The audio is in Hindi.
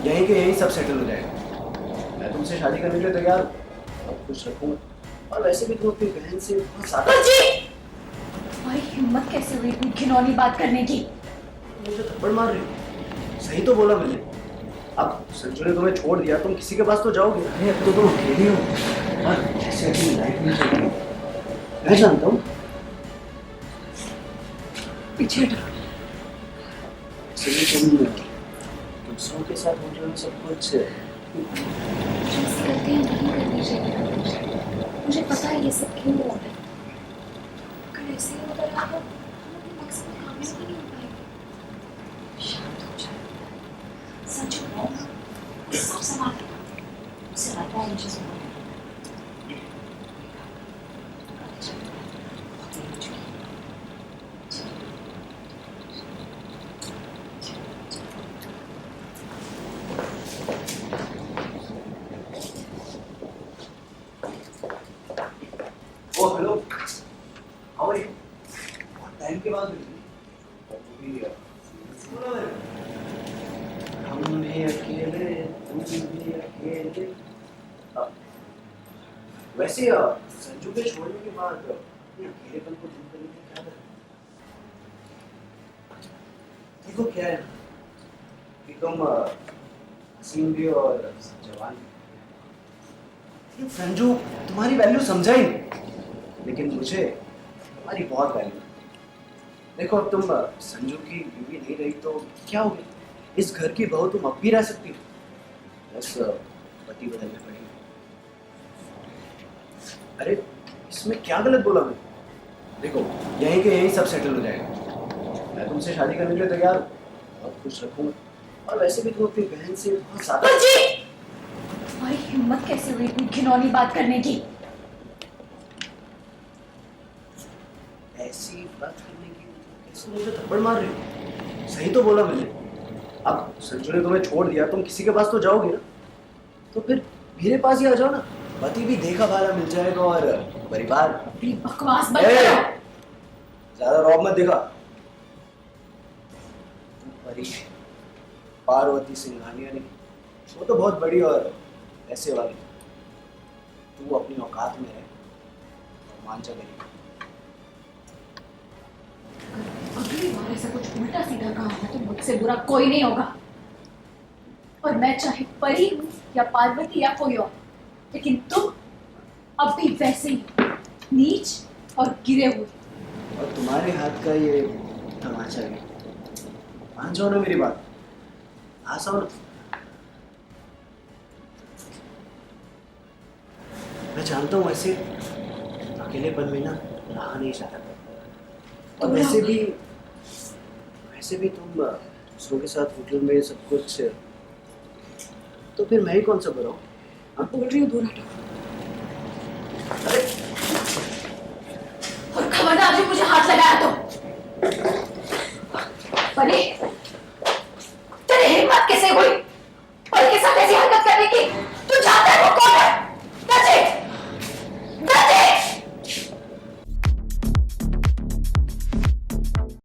यहीं के यहीं सब सेटल हो जाएगा। मैं तुमसे शादी करने के लिए तैयार हूँ, सब कुछ रखूंगा। और वैसे भी तुम अपनी बहन से बहुत ज्यादा। तुम्हारी हिम्मत कैसे हुई इतनी घिनौनी बात करने की? मुझे थप्पड़ मार रही हो? सही तो बोला मैंने। अब संजू ने तुम्हें छोड़ दिया, तुम किसी के पास तो जाओगे। अरे अब तो तुम अकेली हो और कैसे अपनी लाइफ में चल रही हो मैं जानता हूँ। पीछे हटो। तुम दूसरों के साथ होटल में सब कुछ गलतियां नहीं करनी चाहिए। मुझे पता है ये सब क्यों हो रहा है। अगर ऐसे ही होता रहा तो हम अपने मकसद में कामयाब नहीं हो पाएंगे। शांत हो जाओ। सच हो सब संभाल के उसे आता है मुझे संभाल। ओ हेलो, हाउ आर यू? बहुत टाइम के बाद मिली। हम भी अकेले, तुम भी अकेले। वैसे संजू के छोड़ने के बाद अपने अकेलेपन को दूर करने के क्या करें? देखो क्या है कि तुम हसीन भी और जवान भी। संजू तुम्हारी वैल्यू समझा ही नहीं, लेकिन मुझे तुम्हारी बहुत वैल्यू है। देखो अब तुम संजू की बीवी नहीं रही तो क्या हो गया? इस घर की बहू तुम अब भी रह सकती हो, बस पति बदलने पड़ेगा। अरे इसमें क्या गलत बोला मैं? देखो यहीं के यहीं सब सेटल हो जाएगा। मैं तुमसे शादी करने के लिए तैयार हूँ, बहुत कुछ रखूंगा। और वैसे भी तुम अपनी बहन से बहुत ज्यादा। तुम्हारी हिम्मत कैसे हुई इतनी घिनौनी बात करने की? ऐसी बात करने की कैसे मुझे थप्पड़ मार रही हो? सही तो बोला मैंने। अब संजू ने तुम्हें छोड़ दिया, तुम किसी के पास तो जाओगे ना, तो फिर मेरे पास ही आ जाओ ना। पति भी देखा भाला मिल जाएगा और परिवार। अपनी बकवास बंद करो। ज्यादा रौब मत दिखा। तुम परी पार्वती सिंघानिया नहीं, वो तो बहुत बड़ी और ऐसे वाली। तू अपनी औकात में रह और मान जा मेरी। अगली बार ऐसा कुछ उल्टा सीधा कहा है तो मुझसे बुरा कोई नहीं होगा। और मैं चाहे परी हूँ या पार्वती या कोई और, लेकिन तुम अब भी वैसे ही नीच और गिरे हुए। और तुम्हारे हाथ का ये तमाचा भी। मान जाओ ना मेरी बात, आ जाओ ना। मैं जानता हूँ ऐसे अकेलेपन में ना रहा नहीं जाता। और वैसे भी तुम दूसरों के साथ होटल में सब कुछ, तो फिर मैं ही कौन सा बुरा हूँ? अब बोल रही हूँ दूर हटो। अरे और खबरदार जो मुझे हाथ लगाया तो। परी तेरी हिम्मत कैसे हुई?